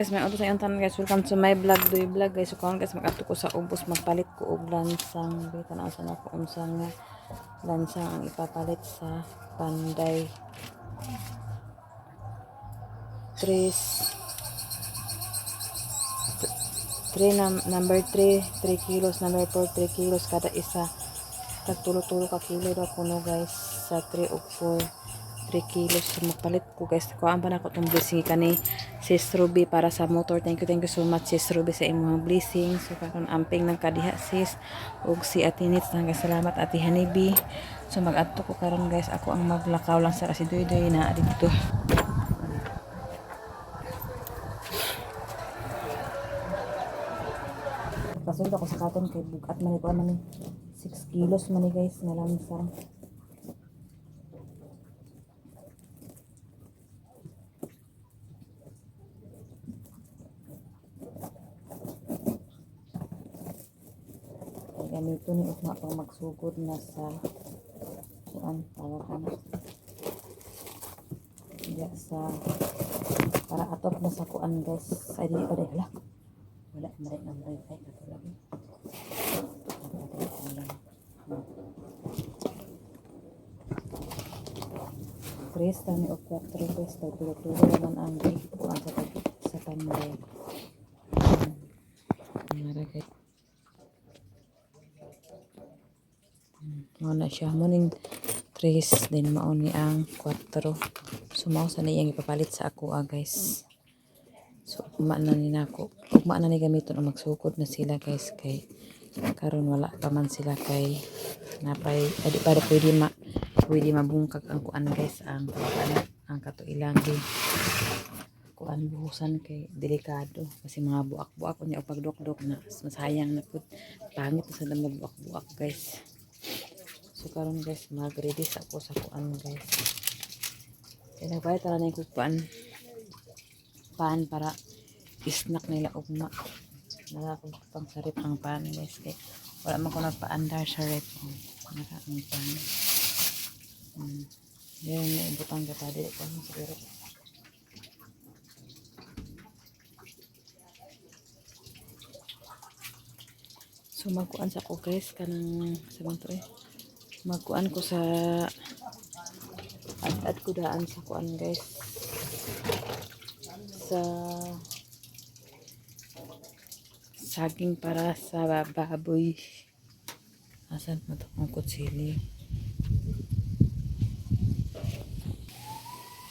Guys, may auto sa iyong tanan guys. Welcome to my vlog, doy vlog guys. So karon guys, mag-ato ko sa ubos, magpalit ko og lansang. Bitan na sa nako unsang lansang ang ipapalit sa Panday. 3 number 3 kilos, number 4 3 kilos kada isa. Tagtulo-tulo ka kilo daw kuno guys sa 3 ug 4 kilos. So, magpalit ko guys. Kuhaan pa na ako itong blessing kani Sis Ruby para sa motor. Thank you so much Sis Ruby sa imong blessing. So karon amping ng kadiha sis ug si Ate Nits nang salamat Ate Hanibi. So mag-adto ko karon guys. Ako ang maglakaw lang sa kasi doy na dito. Kasunod ako sa katon kay bugat man ito man 6 kilos man guys na lansang. Ganito ni ugma pang magsugod na sa kuan tawag na diya sa para atop na sa kuan guys. Ay di pa hala. Wala maray ay katulad. Krista ni og 4 guys tulo naman ang kuan sa Panday. Guys. Mao na siya morning 3 din mao ni ang 4. So mao sa niyang ipapalit sa ako guys. So ugma na ni nako. Ugma na ni gamiton o magsukod na sila guys kay karon wala pa man sila kay napay adi para pwede mabungkag ang kuan guys ang tawagan ang katuilang kuan buhusan kay delikado kasi mga buak-buak unya og pagdukdok na masayang na pud pangit sa damag buak-buak guys. So karon guys mag-ready ako sa kuan guys. Kaya nagbayad tala na yung pan para isnak nila ugma. Nala ko pang sarip ang pan guys kay wala man ko nagpa-andar sa rep. Naka ang pan. Yan yung butang ka tadi ko siguro. So magkuan sa ko guys kanang sabang to magkuan ko sa ad ko daan sa kuan guys sa saging para sa baboy. Asan mo to ang kutsili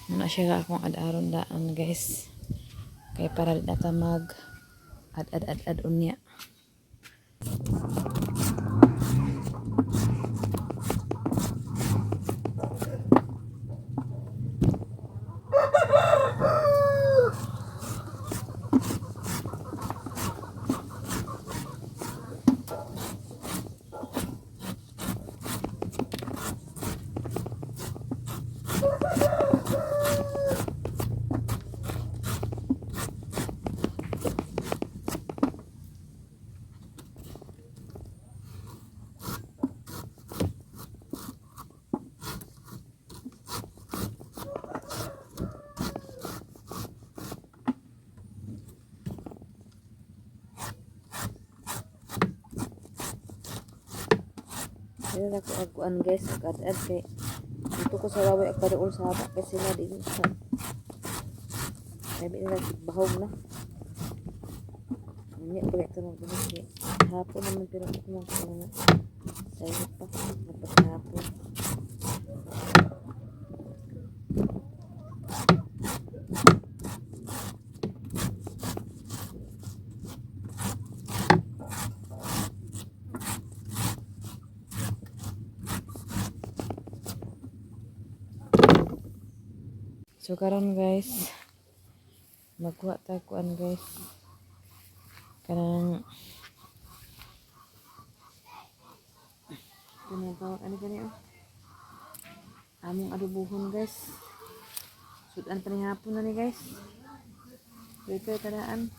na siya akong ad-aron daan guys kay para di nata mag ad unya. Ayan ako agkuan guys, agad kay dito ko sa waway agpadoon sa haba kasi sila din sa sabi nila bahog na hindi ko ito magbuhay hapon naman pero ako magkuhan sa iyo pa magpapahapon. So karon guys magkuha ta kuan guys kanang tinatawag ano gani among adobohon guys. Sudan pa ni hapon na ni guys. Dito tadaan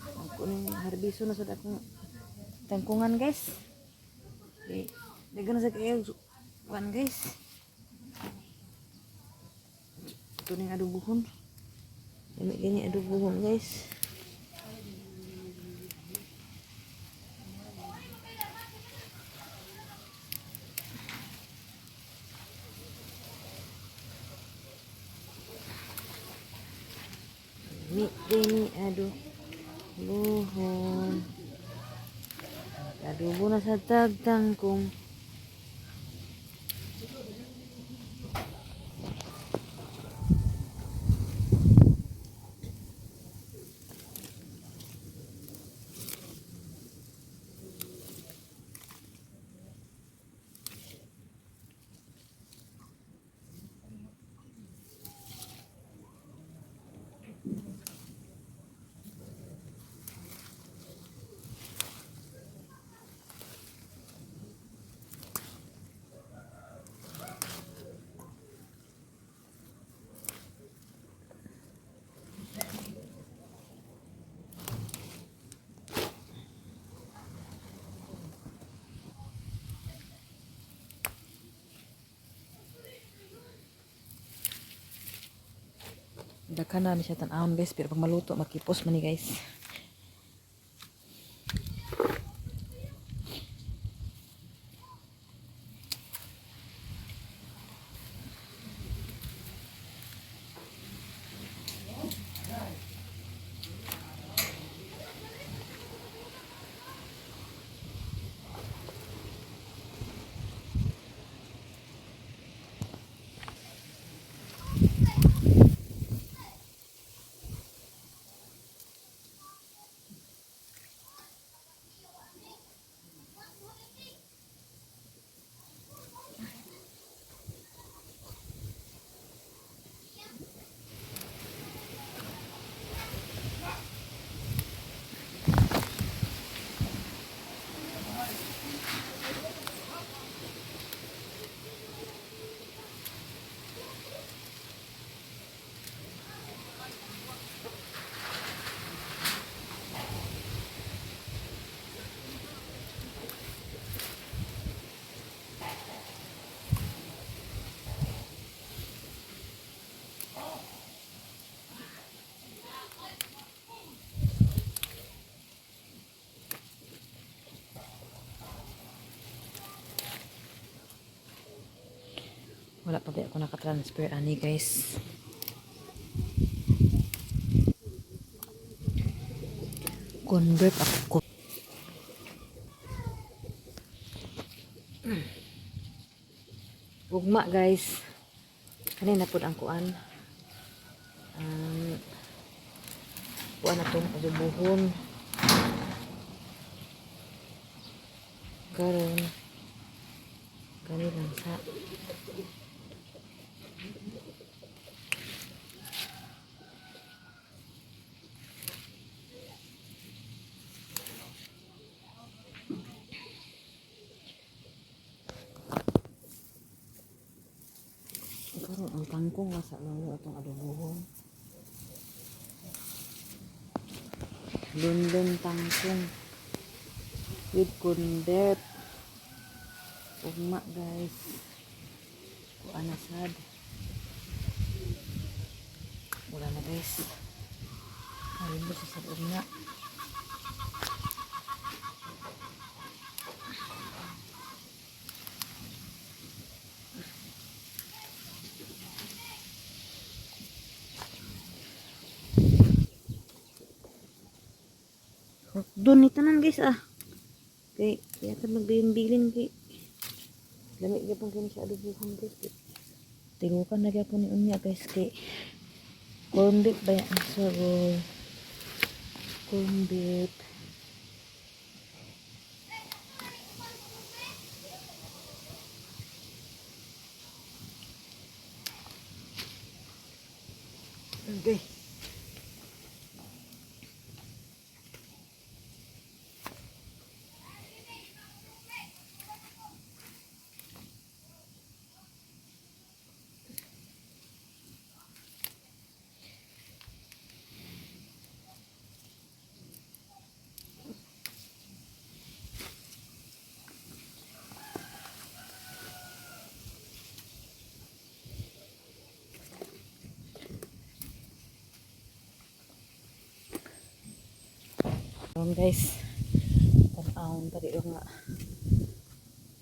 ako ning harbiso na sa akong tangkungan guys. Dagan na sa kayo kuan guys. to ning adobohon. Lami gani adobohon guys. Lami gani adobohon. Adobo na sa tagtangkong. Daghan na siya tan-awon guys, pero pag maluto makipos man ni guys. Wala pa ba ako nakatransfer ani guys. Convert ako. Ugma guys. Kanina pud ang kuan. Kuan na tong adobohon. Karon kani lang sa karon ang kangkong nga sa lalo atong adobohon. Lunlun tangkong with convert. Ugma guys. Kuan na sad. Wala na guys. Ayun ba sa ugma. Doon ito nan guys kay yata magbilin kay lamig gyapon kini sa adobohon guys. Tilukan na gyapon ni unya guys kay corn beef ba yan sa corn beef. Okay. Guys, tan-awon tadi nga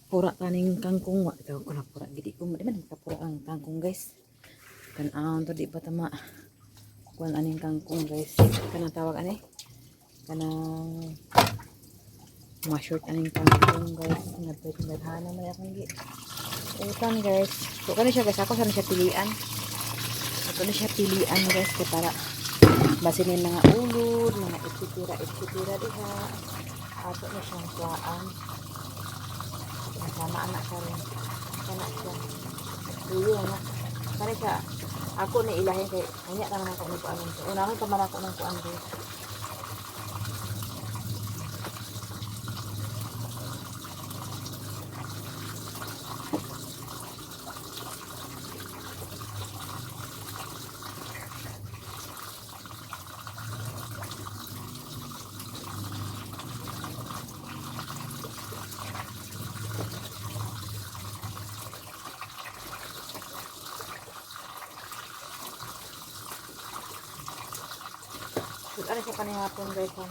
pura taning kangkong wa daw ko na pura gidi ko di man kapura ang kangkong guys. Tan-awon tadi ba tama kuan aning kangkong guys. Kana tawag ani? Kanang ma-short aning kangkong guys. Nagpahana man akong gi. Utan guys. So kani siya guys, ako sana siya pilian. Ito na siya pilian guys kay para basinin mga ulod, mga ititira diha. Ato na siyang kuhaan. Sama anak ka rin. Anak siya. Uyo anak. Kaya siya, ako na ilahin kay, kanya ka naman ako ng kuhaan. Unahin ka man ako ng kuhaan guys. Ano siya kanihapon guys ha?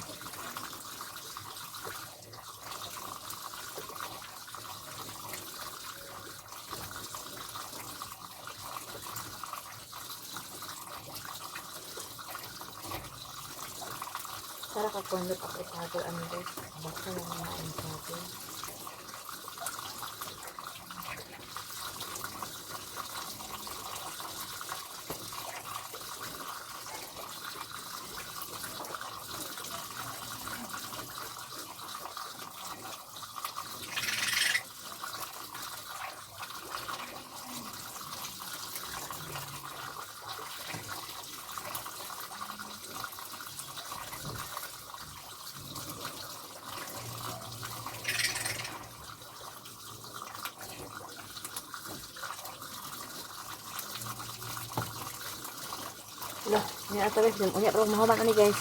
Para kakondot ako isagol ano guys. Basta lang na ang isagol. Lah, ini ato guys, unya pero mahaman ani guys.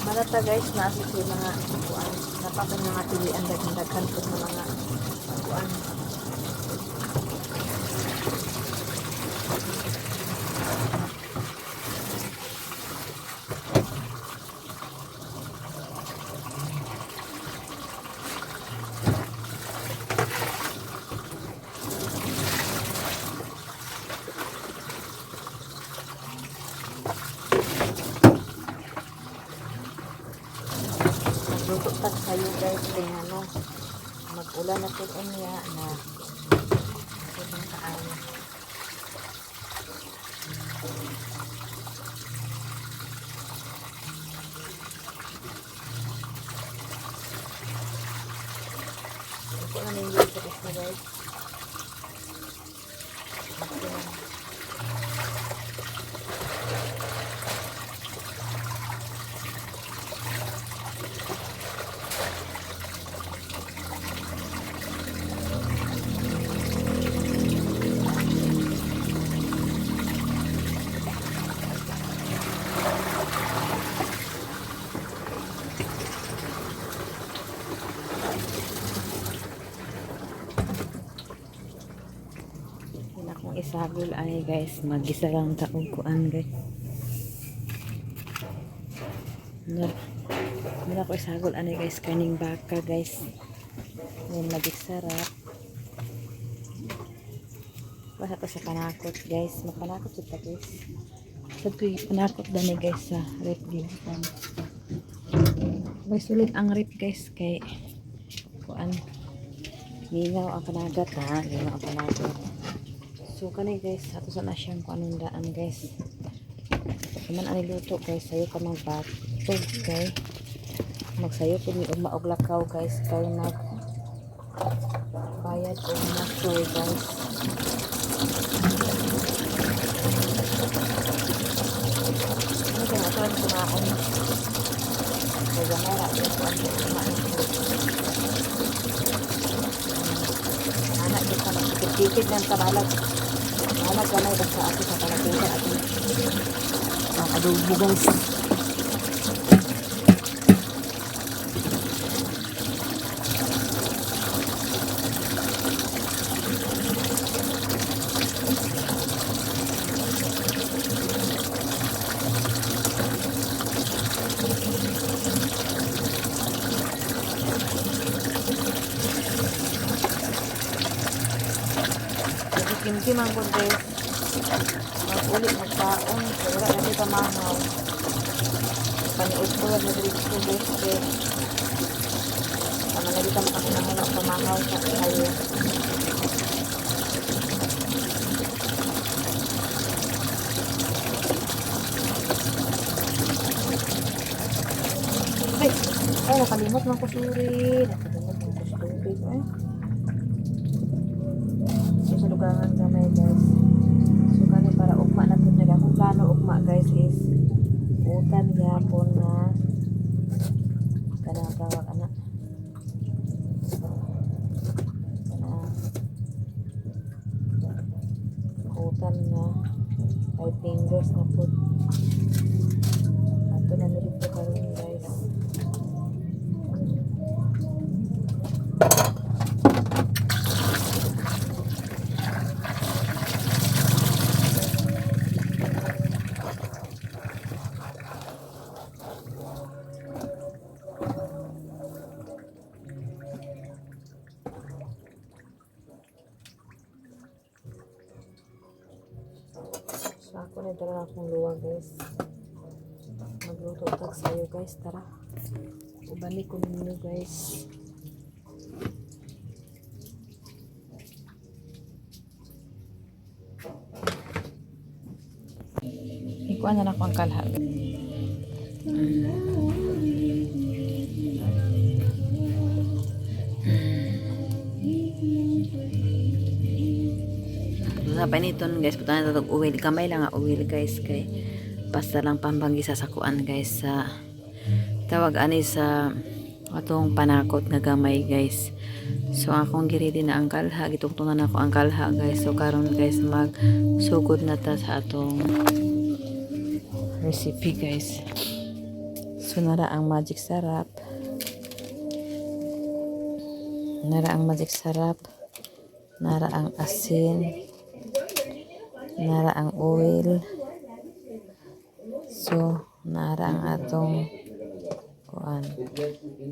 Malata guys, naasik yung mga kuan. Napakan mga pilian daghan po ng mga kuan. Luto pa kayo guys kaya ano mag-ulan na po niya na ibang kaayo. Ito na yung guys na guys. Akong isagol ay guys, mag-isa lang taog kuan guys. Muna ko isagol ani guys, kaning baka guys. Yan mag-isarap. Basta to sa panakot guys, magpanakot kita guys. Sabi panakot dani guys sa rip guys. May sulit ang rip guys kay kuan. Ngingaw ang panagat ha, ngingaw ang panagat. So kanay guys, ato sa na siyang kung anong daan guys. Naman ani luto guys, sayo ka magbatog kay magsayo po ni og lakaw guys kay nag bayad o masoy guys. Ano kaya ito ang kumaon? Kaya mera ito ang kumaon. Anak kita magkikit ng kabalag. Anak ganay basta ako sa palagay at ang adobo guys. Kimkim ang good guys. Mag-uli, magpaon. So, wala na dito mangaw. Paniod ko, wala na dito guys. Ano na dito makakinahon ang pamangaw sa kayo. Ay, nakalimot ng kusuri. Nakalimot ng kusuri. Ay. So, sa lugangan gamay guys. So, kani para ugma na po nila. Kung plano ugma guys is utan yapon na kanang tawag anak. Utan na 5 fingers na po. Ato na nilito karon guys. So, ako na tara akong luwa guys. Magluto tag sayo guys. Tara. Ubani ko ninyo guys. Ikuan na ako ang kalha. Sa paniton guys, puta na tatog uwil. Kamay lang nga uwil guys. Kay basta lang pambanggi sa sakuan guys. Sa tawag ani sa atong panakot nga gamay guys. So akong giridi na ang kalha. Gitungtungan ako ang kalha guys. So karon guys mag sugod na ta sa atong recipe guys. So nara ang magic sarap. Nara ang magic sarap. Nara ang asin. Nara ang oil. So nara ang atong kuan.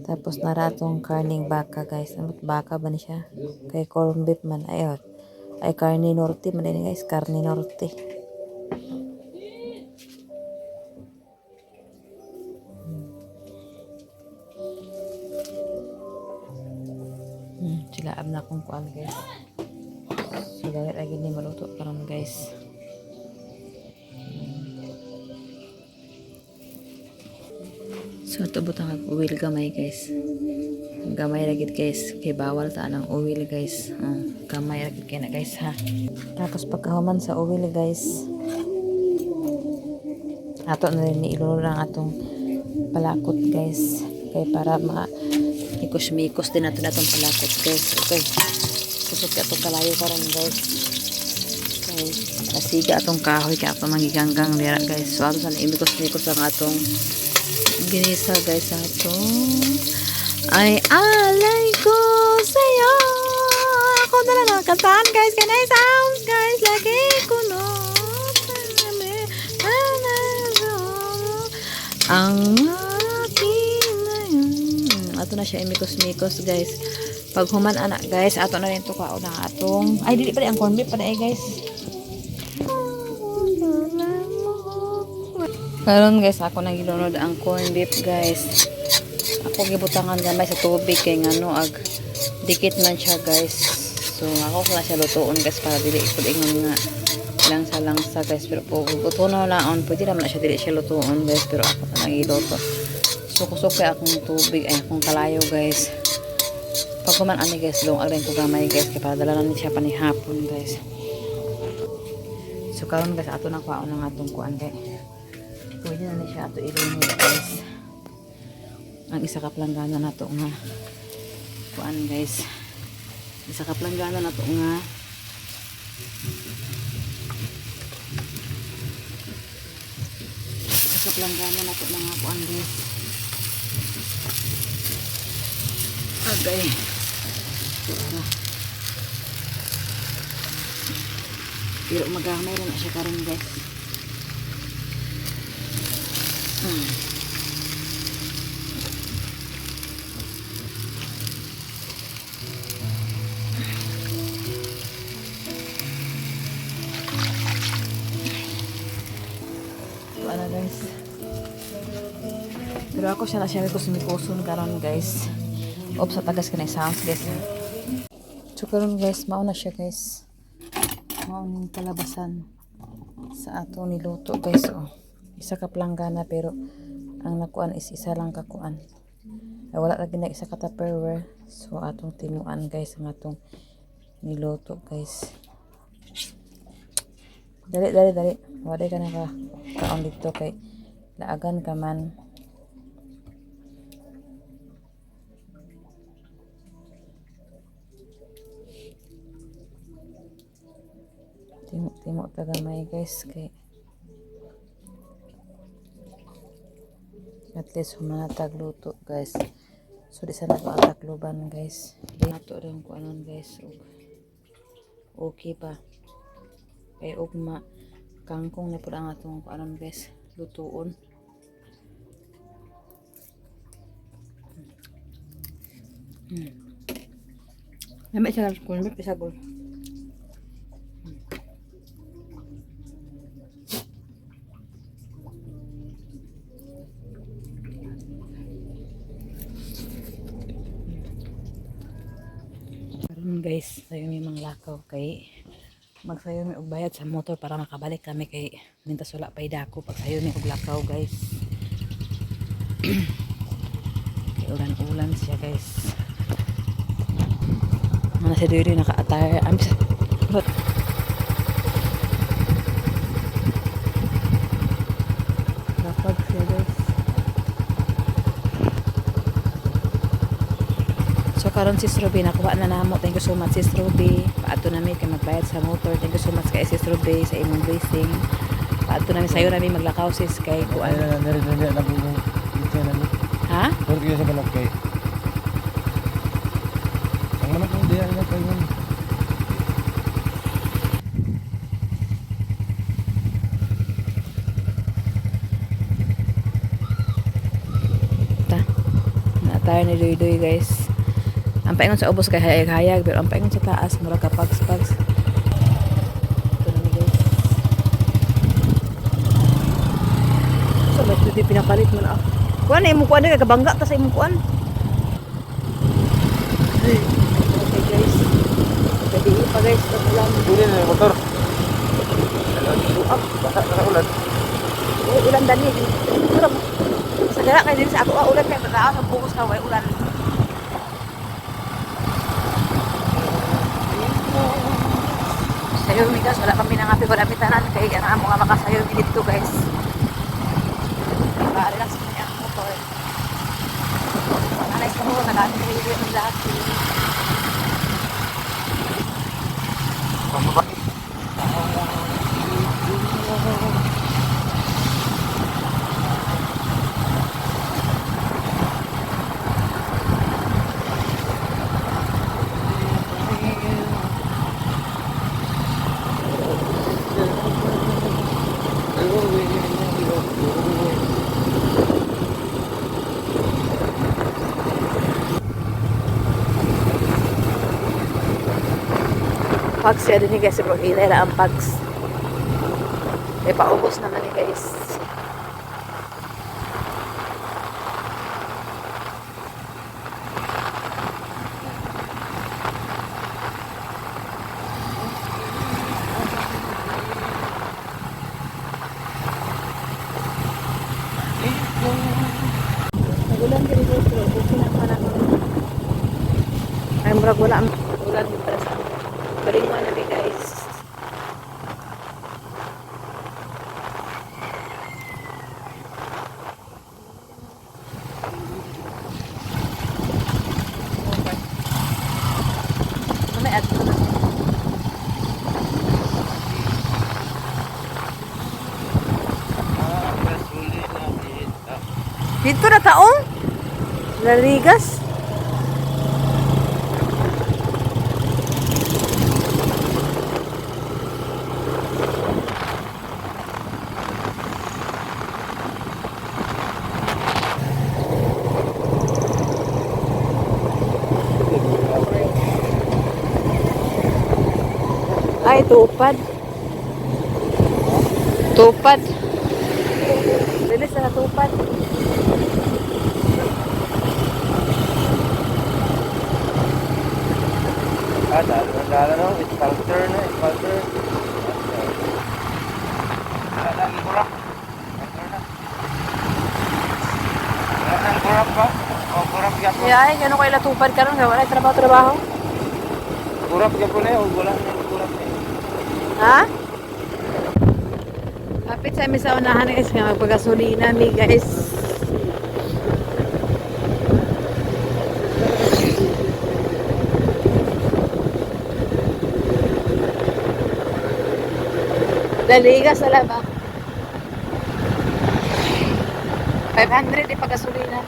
Tapos nara atong karning baka guys. Ano baka ba ni siya? Kay corn beef man ayot. Ay karne norte man din guys, karne norte. Sila ab na kung kuan guys. So dahil lagi ni maluto karon guys. So ito butang ag-uwil gamay guys. Gamay lagi guys. Kay bawal ta ng uwil guys. Gamay lagi kay na guys ha. Tapos pagkahuman sa uwil guys. Ato na rin ilulo lang atong palakot guys. Kay para ikos-mikos din natin atong palakot guys. Okay. Kusok ka itong kalayo karon guys. Okay. Nasiga atong kahoy kaya atong mangiganggang lira guys. So ato sana imikos-mikos ang atong ginisa guys atong ay alay ko sa'yo. Ako na lang nakataan guys. Can I sounds guys? Lagi ko no. Ang ato na siya imikos-mikos guys. Pag human anak guys, ato na rin to kao na atong ay dili pa ang corn beef pa na guys. Karon guys, ako nang gilunod ang corn beef guys. Ako gibutangan gamay sa tubig kay ngano ag dikit man siya guys. So ako na siya lutuon guys para dili ipud ingon nga langsa guys, pero buto na laon pwede naman na siya dili siya lutuon guys, pero ako na nang giluto. Sukusok kay akong tubig ay akong kalayo guys. Pag kuman ani guys, long ag rin ko gamay guys kay para dala na siya panihapon guys. So karon guys, ato na kuhaon ng atong kuan kay pwede na siya ato ilunod guys. Ang isa ka planggana na to nga kuan guys. Isa ka planggana na to nga isa ka planggana na to mga kuan guys. Agay. Pero magamay na siya karon guys. Pero ako siya na siya may kusumikuson karon guys. Oops, sa tagas ka na sounds guys. So karon guys, mauna siya guys. Mauning kalabasan sa ato niluto guys. Oh. Isa ka planggana pero ang nakuan is isa lang kakuan. Ay, wala lagi na isa ka tupperware. So atong timuan guys ang atong niluto guys. Dali. Wala ka na kaon dito kay laagan ka man. Timo tagamay guys kay at least humanatag luto guys. So di sana ko ang takluban guys. Di nato rin ko anon guys. Okay pa. Kay ugma kangkong na po ang atong ko anon guys. Lutuon. Namay siya kung may pisagol. Guys, sayo may mga lakaw kay magsayo may og bayad sa motor para makabalik kami kay mintas wala pa idako pag sayo may og lakaw guys. Kay ulan siya guys. Mana si Diri naka-attire ambis. Lapag siya guys. So karon sis Ruby nakuha na namo. Thank you so much sis Ruby. Paato nami kay magbayad sa motor. Thank you so much kay sis Ruby sa imong blessing. Paato nami sayo nami maglakaw sis kay kuan. Ha? Porque sa manok kay. Ang manok mo diyan na kay mo. Ta. Na tayo ni Doy guys. Ang paingon sa ubos kay hayag-hayag pero ang paingon sa taas mura ka pags-pags. Ito na ni guys. So ba't ito pinapalit mo na ako? Kuan na imong kuan na kabangga ta sa imong kuan. Okay guys. Pwede pa guys ito lang. Dili na yung motor. Basa na ulan. Ulan dani. Sa dara kay din sa ako ulan kay pagkaa sa bukos ka way ulan. Sayo mi guys, wala kami nang happy wala tanan kay ana amo nga makasayo mi dito guys. Relax mo ang motor. Anay ko mo nag-video ng lahat. Pags ya din guys, bro. Hilera ang pags. May paubos naman ni guys. Nagulan din guys, bro. Okay na pa naman. Ay, murag wala ang ulan para sa Karingan na guys. May ato na. Dito na taong? Laligas? Ay, tupad. Tupad. Bilis na tupad. Dala no, sculptor na, sculptor. Lagi kurap. Sculptor na. Ang kurap ba? O, kurap yapon. Kaya ay, gano'n ko ilatupad ka ron. Wala yung trabaho-trabaho. Kurap yapon eh, o wala na yung kurap eh. Ha? Kapit sa amin sa unahan guys, nga magpagasolina mi guys. Laliga sa laba. 500 ipagasolina.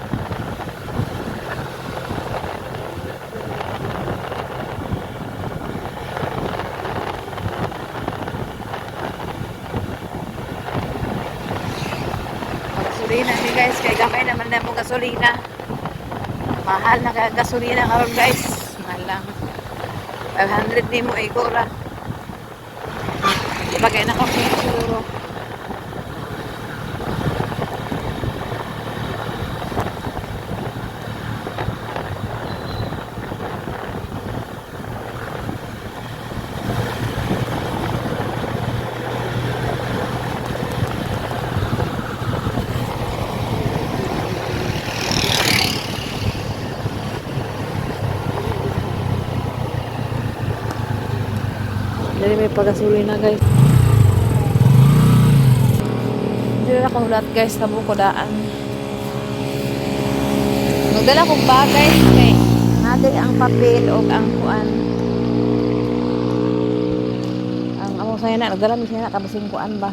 Gasolina ni guys, kay gamay naman na mo gasolina. Mahal na gasolina karon guys. Mahal lang. 500 ni mo igora. Di ba kaya nakapunta siguro? Jadi may pagasolina guys. Hindi na kahulat guys sa bukodaan. Nagdala kong bagay kay natin ang papel o ang kuan. Ang amo saya na nagdala mi siya na kabasing kuan ba.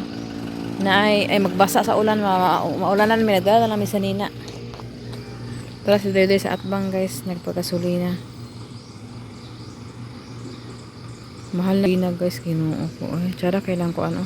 Na ay magbasa sa ulan, maulanan mi nagdala na mi sa nina. Tara si Dede sa atbang guys, nagpagasolina. Mahal na guys, kinuo ko. Ay, tsara kailan ko ano.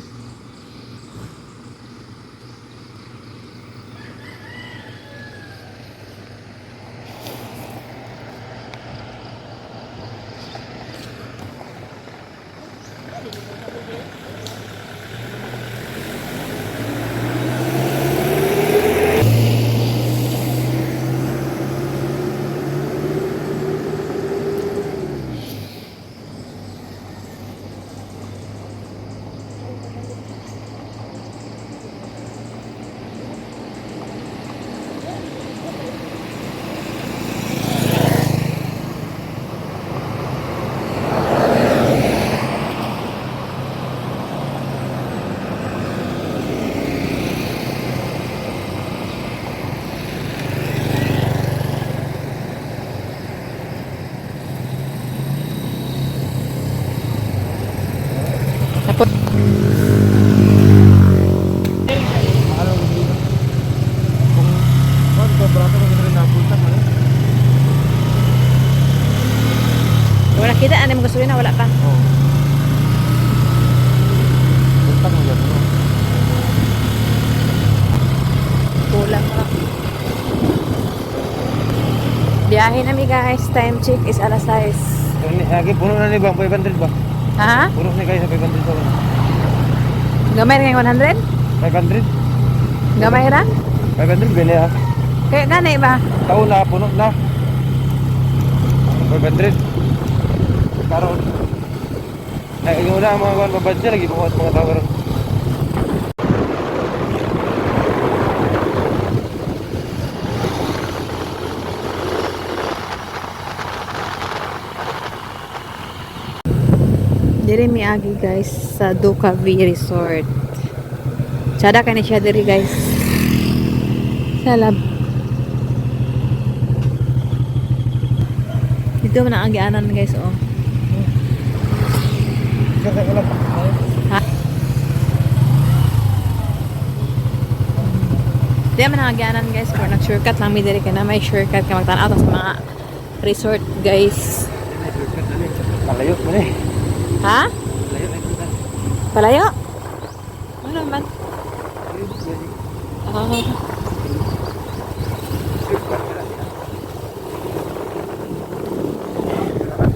Tapos Mahal ang gasolina. Kung barato ko rin napunta man. wala kita ano mo gasolina wala pa. Oo. Punta mo yan, no? Kulang pa. Biyahe namin guys, time check is alas 6. Lagi puno na ni ba? 500 ba? Ha? Puno ni kayo sa 500 ba? Gamay rin 100? 500? Gamay rin? 500 bili ha. Kaya ganay ba? Taon na, puno na. 500. Karoon. Ay, yung una mga kawan mabadya lagi bukas mga tao karoon. Diri mi agi guys sa Ducavi Resort. Sada ka na siya diri guys. Sa lab. Dito man ang agianan guys oh. Ha? Dito man ang agianan guys kung nag-shortcut lang mi diri ka na may shortcut ka magtanaw sa mga resort guys. Palayo mo ni. Ha? Palayo na kita. Palayo? Ano naman? Ah.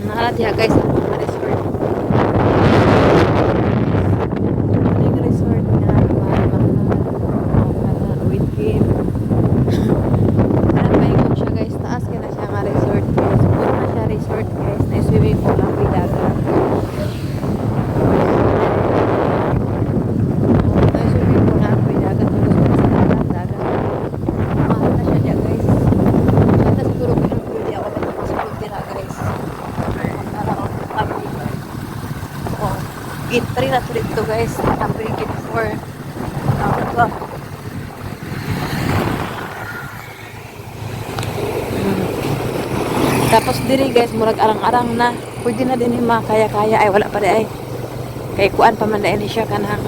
Nakalat ya guys ang mga resort. Yung resort na mahal with game. Parang paingon siya guys. Taas ka na siya nga resort guys. Puro na siya resort guys. Na swimming pool ang pila Entry na to dito guys. Tapos gate 4. Tapos diri guys, murag arang-arang na. Pwede na din yung mga kaya-kaya. Ay, wala pa di ay. Kay kuan pa man dahil siya kanang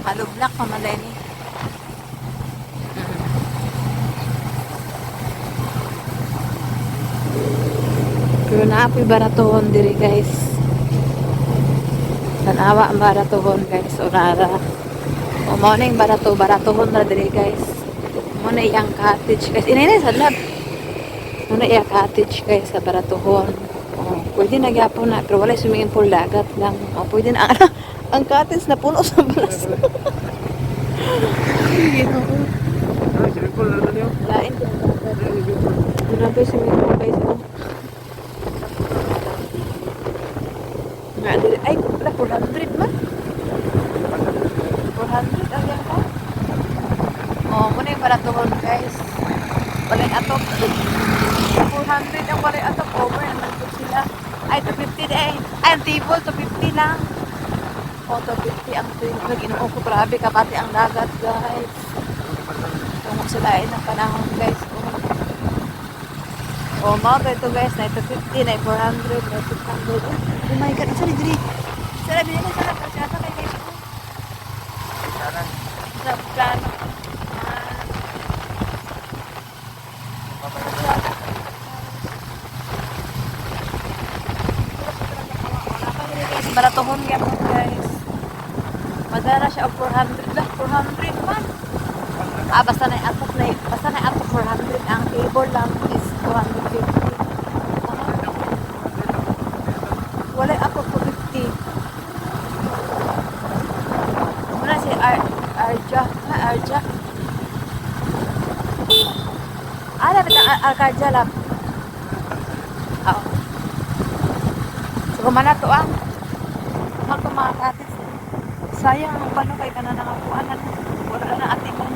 halublak pa man dahil ni. Pero naapoy baratohon diri guys. Tanawa ang baratohon guys. O nara. O morning baratohon na diri guys. Muna iyang cottage guys. Inay sa lab. Muna iyang cottage guys sa baratohon. O, pwede na gyapon na. Pero wala swimming pool dagat lang. O, pwede na. Ang cottage na puno sa balas. Ay, sirikol na niyo. Lain ko ang dagat. Grabe swimming pool guys. O. Nga diri. Ay, wala 400 man. 400 ang yan ka. Oh, muna yung baratuhon guys. Balay atop. 400 ang balay atop. Over naman po sila. Ay, 250 eh. Ay, ang table, 250 lang. Oh, 250 ang table. Inuong ko, grabe kapati ang dagat guys. Tungo sila ay ng panahon guys. Oh, mga ito guys. Na 250, na 400, na 600. Oh my God, sorry, Dri. Sarap, binili na sarap. Kasi nasa kay guys. Sa plano. Baratohon yan guys. Magana siya og 400 lah, 400 man. Ah, basta na atok 400 ang table lang is 250. Wala ako 250. Muna si Arja. Ada Arja lang. Oo. So, kumana to ang magkumakatis. Sayang ang pano kay kanan nangapuanan. Wala na ating mo.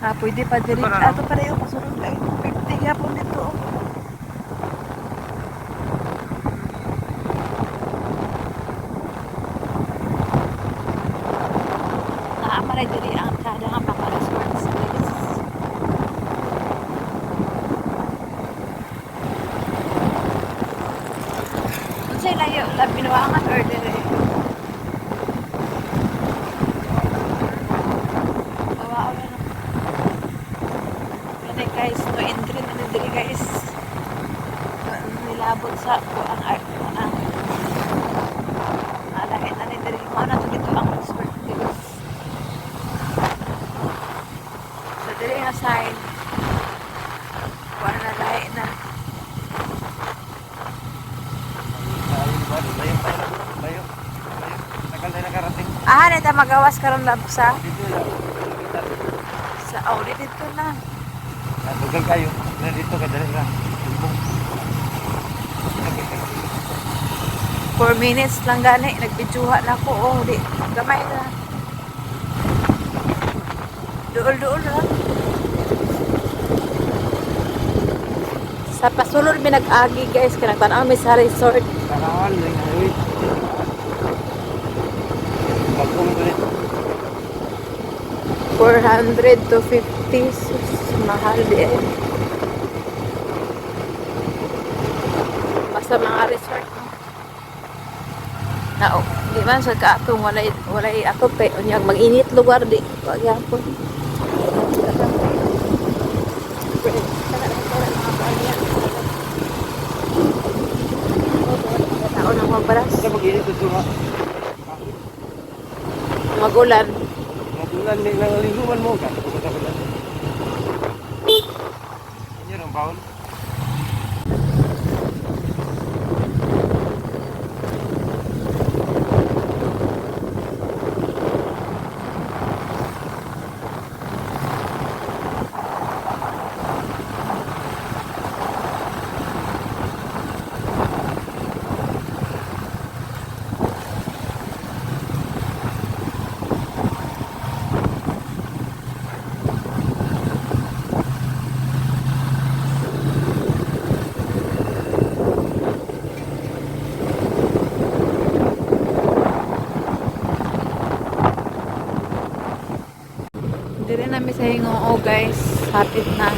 Ah, pwede pa diri. Ato pa rin yung pasunod ay 50 yapon dito. Naamalay diri ang kada nga pang-resorts. Unsay layo la binuangan or dire? Bawa na. Kani guys, no entry na diri guys. Nilabot sa ang art ang alahin na diri mo na dito ang resort guys. So diri nga side. Wala na lahi na. Layo. Tagal tayo nakarating. Ah, nita magawas karon lab sa Dito lang. audit dito na. Tugal kayo. Dito ka dali na. 4 minutes lang gani nagbidyuha na ko oh di gamay na. Duol lang. Sa pasulod mi nag-agi guys kanang tan-aw mi sa resort. Karawan lang na wait. Pagkong dito. 400 to 50 sus, mahal di eh. Basta mga resort no. Na oh, di man sa kaatong walay atop eh unyag mag-init lugar di pagyapon. Tao nang magbaras. Sa mag-init ito ha. Magulan. Magulan ni naliguman mo ka. Inyo ang baon. Saying oo guys, hapit na.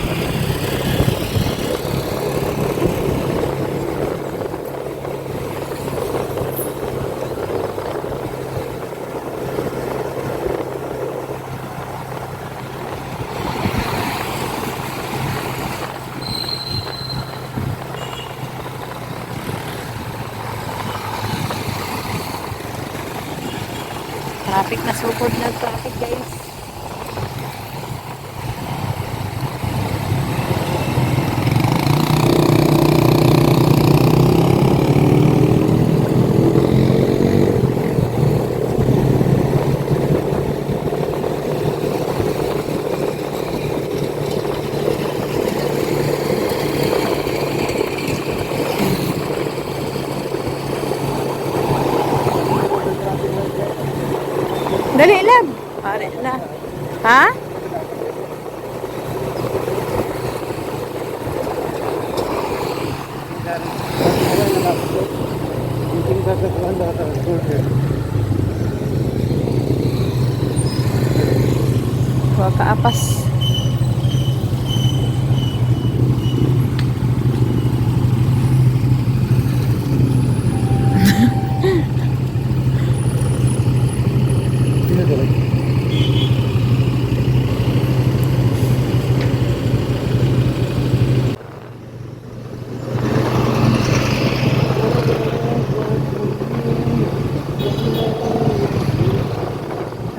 Traffic na sukod na traffic guys. Dali lang. Pare na. Ha? Huwag kaapas.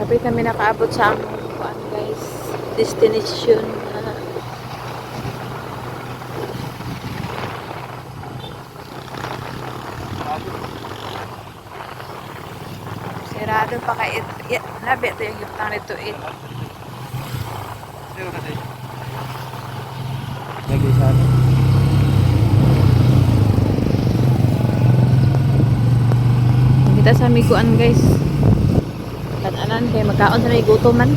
Sabi kami nakaabot sa aming kuan guys, destination na. Sirado pa kay labi ito yung giptang nito it. Zero kasi. Lagi sana. Kita sa miguan guys. Anan kay magkaon sa may gutom man.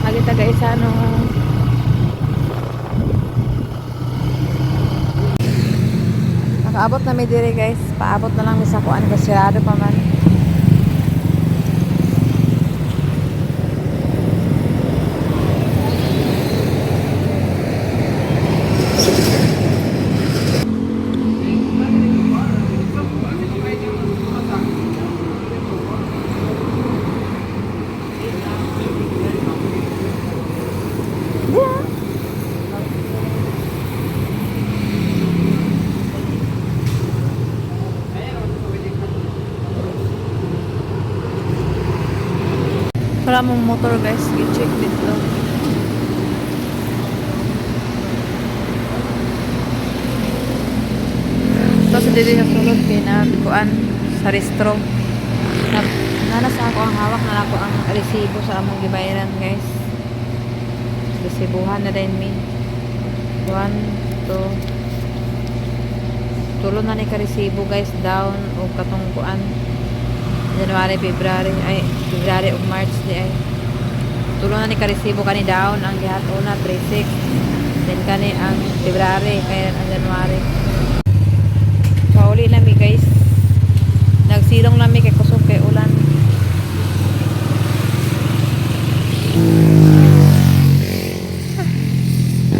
Agi ta guys ano. Nakaabot na mi dire guys. Paabot na lang mi sa kuan kasi sirado pa man. Wala mong motor guys, i-check dito. Tapos dito sa sulod kay nagkuan sa restro. Nanasa ako ang hawak na ako ang resibo sa among gibayaran guys. Resibuhan na din mi. 1, 2. Tulo na ni ka resibo guys down o katong kuan. January, February, February o March di ay. Tulo na ni ka-resibo kani down ang gihat una 36. Then kani ang February kaya ang January. Pauli na mi guys. Nagsilong na mi kay kusog kay ulan.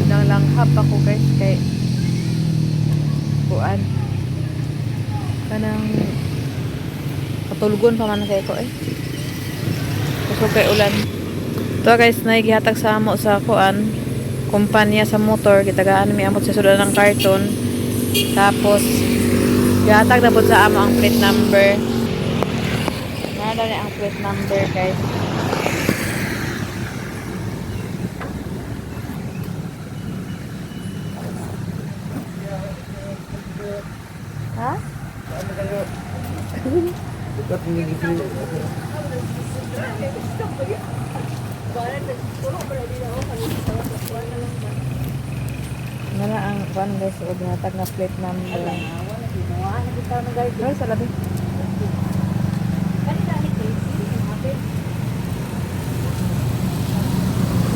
Nang langhap ako guys kay kuan. Kanang patulgon pa man kay ko kusog kay ulan. Ito guys, naigihatag sa amo sa kuan kumpanya sa motor, kitagaan mi amot sa sudan ng karton. Tapos gihatag na po sa amo ang plate number. Nada ni ang plate number guys. Ha? Dapat hindi dito. Nala ang kuan guys, o gihatag na plate number. Ay, sa labi.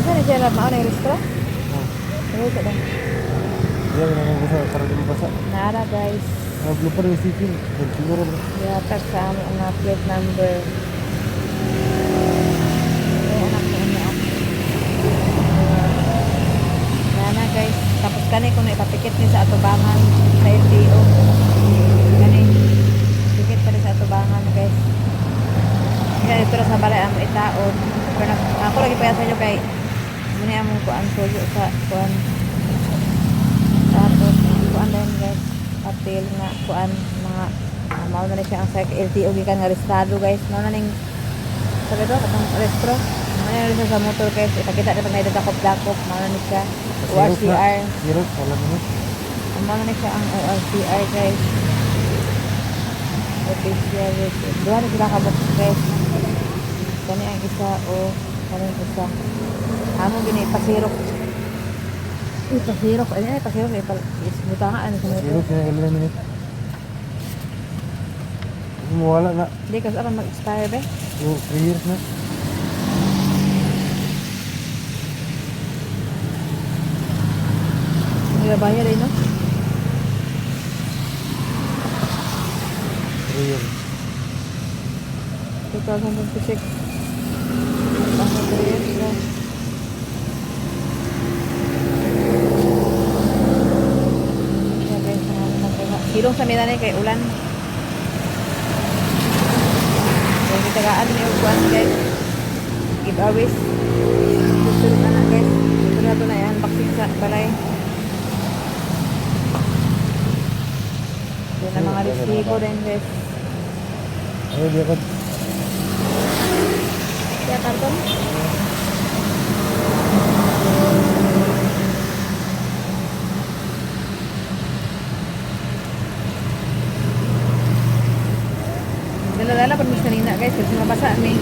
Saan siya na mao na restro? Ay, sa lang. Yan ang basa para di mabasa. Nara guys. Blooper yung sipin. Siguro bro. Gihatag sa amo ang plate number. Ay, anak ko niya. kani kung ipapikit ni sa atubangan sa LTO. Kani pikit pa rin sa atubangan guys. Kaya ito na sa balay ang itaon. Pero ako lagi pa sa inyo kay muna among kuan suyo sa kuan. Tapos kuan din guys. Apil nga kuan mga mao na siya ang sa LTO gikan nga listado guys. Mao na ning sabi to katong restro. Mao na rin siya sa motor guys. Ipakita na pag naidadakop-dakop. Mao na ni siya. ORCR. Zero, alam mo. Mao na ni siya ang ORCR guys. Official record. Duha na sila kabok guys. Kani ang isa o kani ang isa. Amo gini pasirok. Pasirok. Ano ay pasirok ay isbutangan sa Zero, motor. kinagalan minute. Mawala na. Hindi kasi apan mag-expire ba? 3 years na. Hindi ba bayar eh no? 3 years. 2026. Pasok 3 years na. Kaya guys, silong sa mina kay ulan. Kaya gitagaan ni uwan guys. Giveaways. Susunod na guys. Ito na ito na yan. Unboxing sa balay. Ito na mga resibo din guys. Ay, di ako. Kaya karton? Dala-dala pag mas kanina guys. Kasi mabasa ni.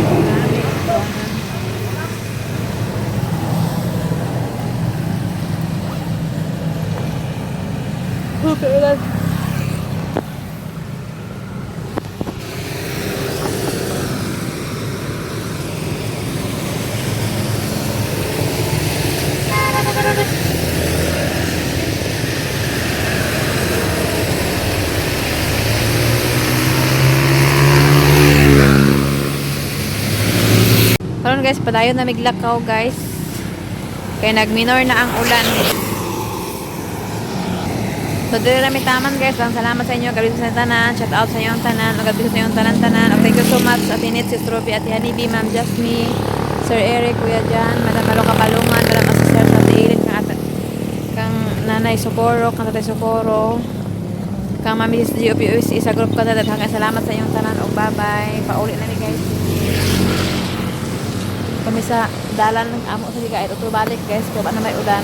Marami. Okay, ulan. Karon guys, padayon na miglakaw guys. Kaya nagminor na ang ulan. So dito na may taman guys. Ang salamat sa inyo. Gabi sa tanan. Shout out sa inyong tanan. Gabi sa inyong tanan-tanan. Thank you so much. Ate Nit, Sis Ruby, Ate Hanibi, Ma'am Jasmine, Sir Eric, Kuya Jan, Madam Malo Kapalungan, Madam Asisar sa Tiilit, kang Nanay Socorro, kang Tatay Socorro, kang Mami Sis GOPOC, sa group ko na hanggang salamat sa inyong tanan. O bye-bye. Paulit na ni guys. Kami sa dalan amo sa liga ito balik guys kung ano may ulan.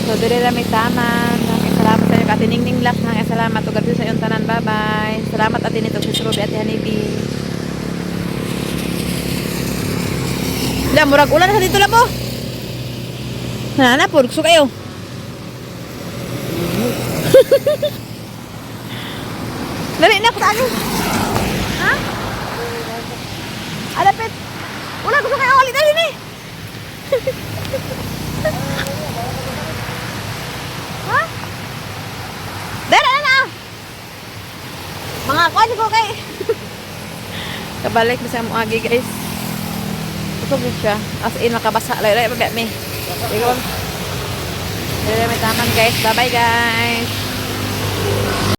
So dire ra may taman. Salamat sa inyo katiningning lak nang salamat ug sa inyong tanan. Bye-bye. Salamat atin ito si Ruby at Hanibi. La murag ulan sa dito labo. Na po gusto kayo. Dali na ko tani. Ha? Alapit. Wala gusto kayo ulit na din eh. Ha? Dara na. Mga kuan ko kay. Kabalik na sa muagi guys. Ito siya. As in makabasa. Lay pa mi. Ikaw. Dere may taman guys. Bye bye guys.